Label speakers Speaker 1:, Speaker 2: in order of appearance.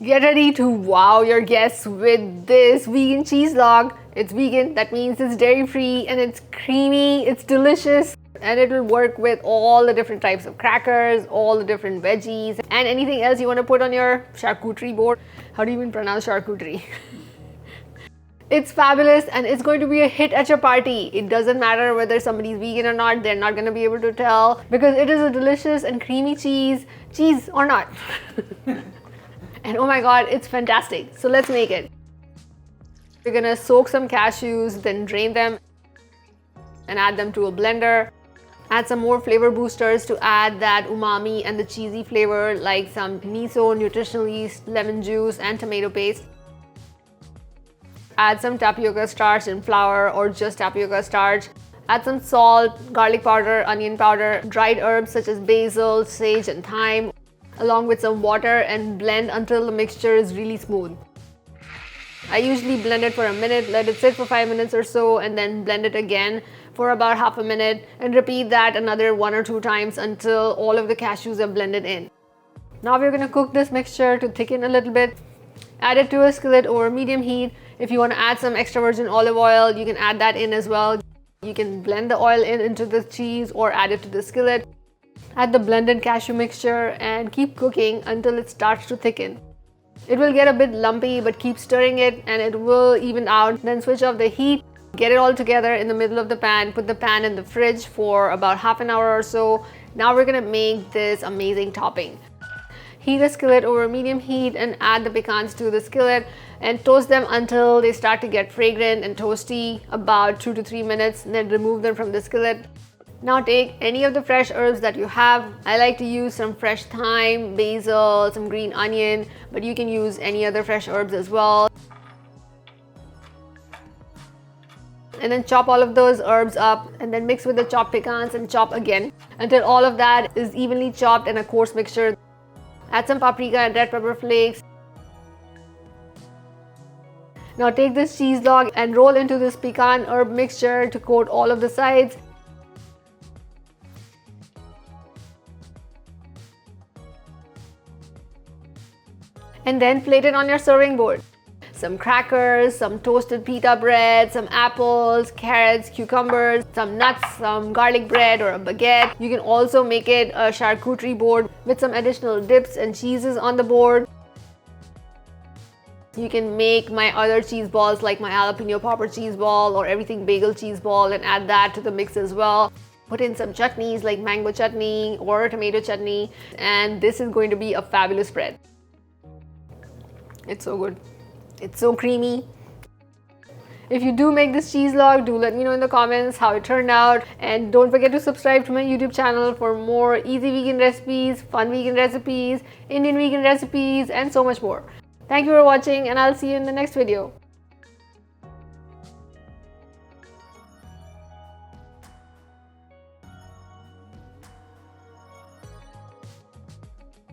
Speaker 1: Get ready to wow your guests with this vegan cheese log. It's vegan, that means it's dairy free and it's creamy, it's delicious, and it will work with all the different types of crackers, all the different veggies, and anything else you want to put on your charcuterie board. How do you even pronounce charcuterie? It's fabulous and it's going to be a hit at your party. It doesn't matter whether somebody's vegan or not, they're not going to be able to tell because it is a delicious and creamy cheese or not. And oh my god, it's fantastic. So let's make it. We're gonna soak some cashews, then drain them and add them to a blender. Add some more flavor boosters to add that umami and the cheesy flavor, like some miso, nutritional yeast, lemon juice, and tomato paste. Add some tapioca starch and flour or just tapioca starch. Add some salt, garlic powder, onion powder, dried herbs such as basil, sage, and thyme, along with some water, and blend until the mixture is really smooth. I usually blend it for a minute, let it sit for 5 minutes or so, and then blend it again for about half a minute and repeat that another 1 or 2 times until all of the cashews are blended in. Now we're going to cook this mixture to thicken a little bit. Add it to a skillet over medium heat. If you want to add some extra virgin olive oil, you can add that in as well. You can blend the oil into the cheese or add it to the skillet. Add the blended cashew mixture and keep cooking until it starts to thicken. It will get a bit lumpy, but keep stirring it and it will even out. Then switch off the heat, get it all together in the middle of the pan, put the pan in the fridge for about half an hour or so. Now we're gonna make this amazing topping. Heat a skillet over medium heat and add the pecans to the skillet and toast them until they start to get fragrant and toasty, about 2 to 3 minutes, and then remove them from the skillet. Now take any of the fresh herbs that you have. I like to use some fresh thyme, basil, some green onion, but you can use any other fresh herbs as well. And then chop all of those herbs up and then mix with the chopped pecans and chop again until all of that is evenly chopped in a coarse mixture. Add some paprika and red pepper flakes. Now take this cheese log and roll into this pecan herb mixture to coat all of the sides. And then plate it on your serving board. Some crackers, some toasted pita bread, some apples, carrots, cucumbers, some nuts, some garlic bread or a baguette. You can also make it a charcuterie board with some additional dips and cheeses on the board. You can make my other cheese balls like my jalapeno popper cheese ball or everything bagel cheese ball and add that to the mix as well. Put in some chutneys like mango chutney or tomato chutney, and this is going to be a fabulous spread. It's so good. It's so creamy. If you do make this cheese log, do let me know in the comments how it turned out. And don't forget to subscribe to my YouTube channel for more easy vegan recipes, fun vegan recipes, Indian vegan recipes, and so much more. Thank you for watching, and I'll see you in the next video.